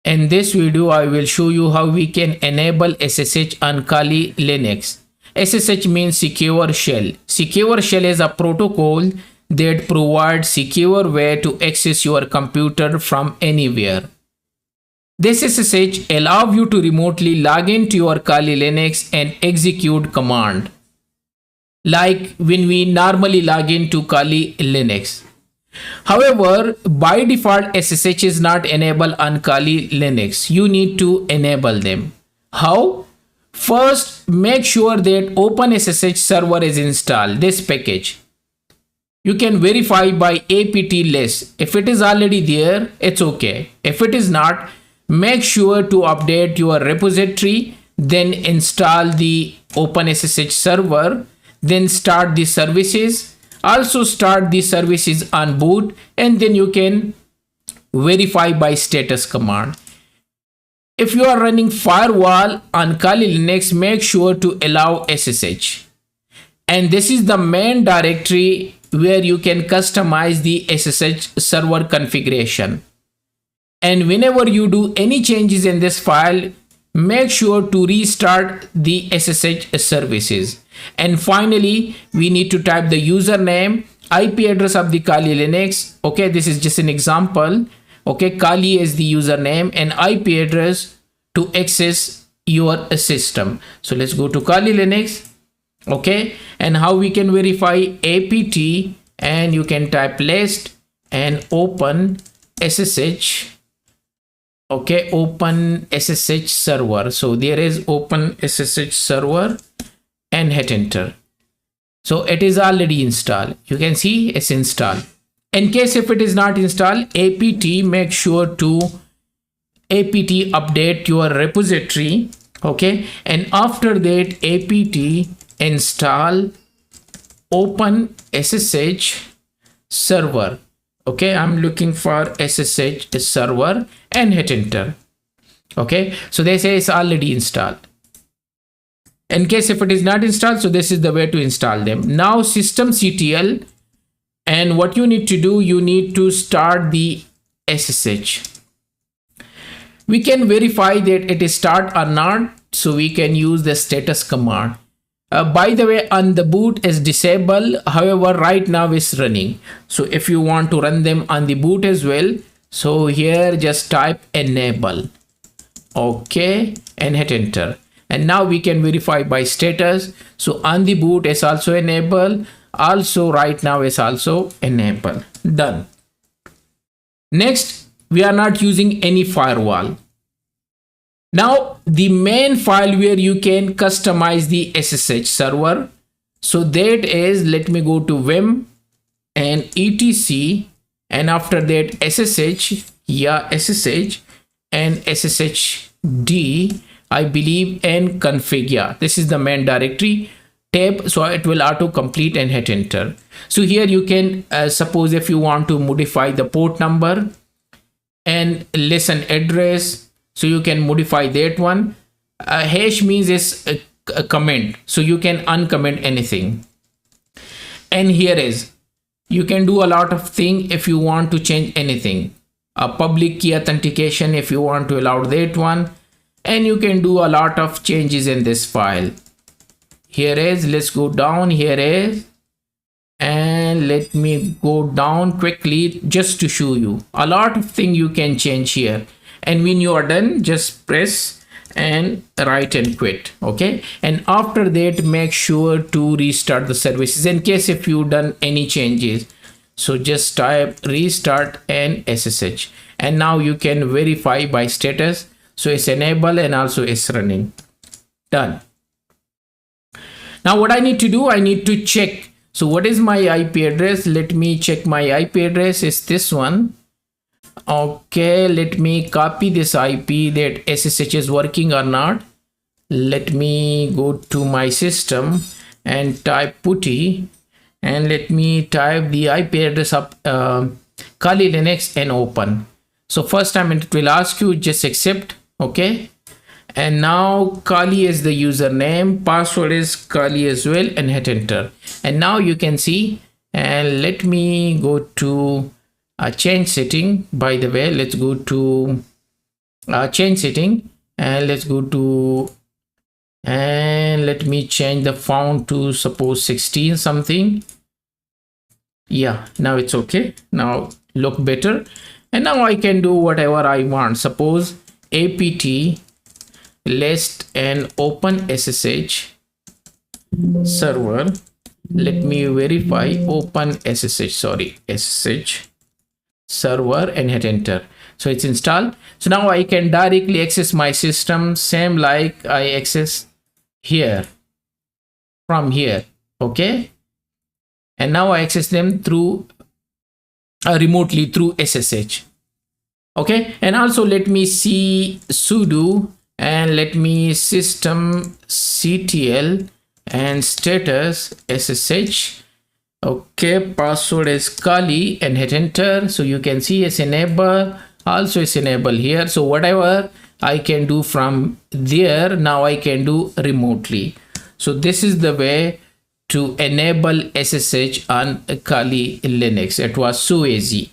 In this video, I will show you how we can enable SSH on Kali Linux. SSH means secure shell. Secure shell is a protocol that provides secure way to access your computer from anywhere. This SSH allows you to remotely log into your Kali Linux and execute command, like when we normally log into Kali Linux. However, by default, SSH is not enabled on Kali Linux. You need to enable them. How? First, make sure that OpenSSH Server is installed, this package. You can verify by apt list. If it is already there, it's okay. If it is not, make sure to update your repository, then install the OpenSSH Server, then start the services. Also start the services on boot, and then you can verify by status command. If you are running firewall on Kali Linux, make sure to allow SSH. And this is the main directory where you can customize the SSH server configuration. And whenever you do any changes in this file, make sure to restart the SSH services. And finally, we need to type the username, IP address of the Kali Linux. Okay, this is just an example. Okay, Kali is the username and IP address to access your system. So let's go to Kali Linux. Okay, and how we can verify apt, and you can type list and open SSH. Okay, open SSH server. So there is open SSH server and hit enter. So it is already installed. You can see it's installed. In case if it is not installed, apt, make sure to apt update your repository. Okay, and after that apt install open SSH server. Okay, I'm looking for SSH server and hit enter. Okay, so they say it's already installed. In case if it is not installed, so this is the way to install them. Now systemctl, and what you need to do, you need to start the SSH. We can verify that it is start or not, so we can use the status command. By the way, on the boot is disabled, however right now it's running. So if you want to run them on the boot as well, so here just type enable. Okay, and hit enter. And now we can verify by status. So on the boot is also enabled, also right now is also enabled. Done. Next, we are not using any firewall. Now the main file where you can customize the SSH server, so that is, let me go to vim and etc, and after that SSH, yeah, SSH and SSHD, I believe, and config. Yeah, this is the main directory. Tab, so it will auto complete and hit enter. So here you can suppose if you want to modify the port number and listen address, so you can modify that one. Hash means is a comment, so you can uncomment anything. And here is, you can do a lot of things if you want to change anything. A public key authentication if you want to allow that one, and you can do a lot of changes in this file. Here is, let's go down, here is, and let me go down quickly just to show you a lot of things you can change here. And when you are done, just press and write and quit. Okay, and after that make sure to restart the services in case if you done any changes. So just type restart and SSH, and now you can verify by status. So it's enabled and also it's running. Done. Now what I need to do, I need to check. So what is my IP address? Let me check my IP address. Is this one. Okay, let me copy this IP that SSH is working or not. Let me go to my system and type putty, and let me type the IP address of Kali Linux and open. So first time it will ask you, just accept. Okay, and now Kali is the username, password is Kali as well, and hit enter. And now you can see, and let me go to change setting. By the way, let's go to change setting, and let's go to, and let me change the font to suppose 16 something. Yeah, now it's okay. Now look better. And now I can do whatever I want. Suppose apt list an OpenSSH server. Let me verify OpenSSH, sorry, SSH server, and hit enter. So it's installed. So now I can directly access my system, same like I access here from here. Okay, and now I access them through remotely through SSH. Okay, and also let me see sudo, and let me systemctl and status SSH. Okay, password is Kali, and hit enter. So you can see it's enable, also it's enable here. So whatever I can do from there, now I can do remotely. So this is the way to enable SSH on Kali Linux. It was so easy.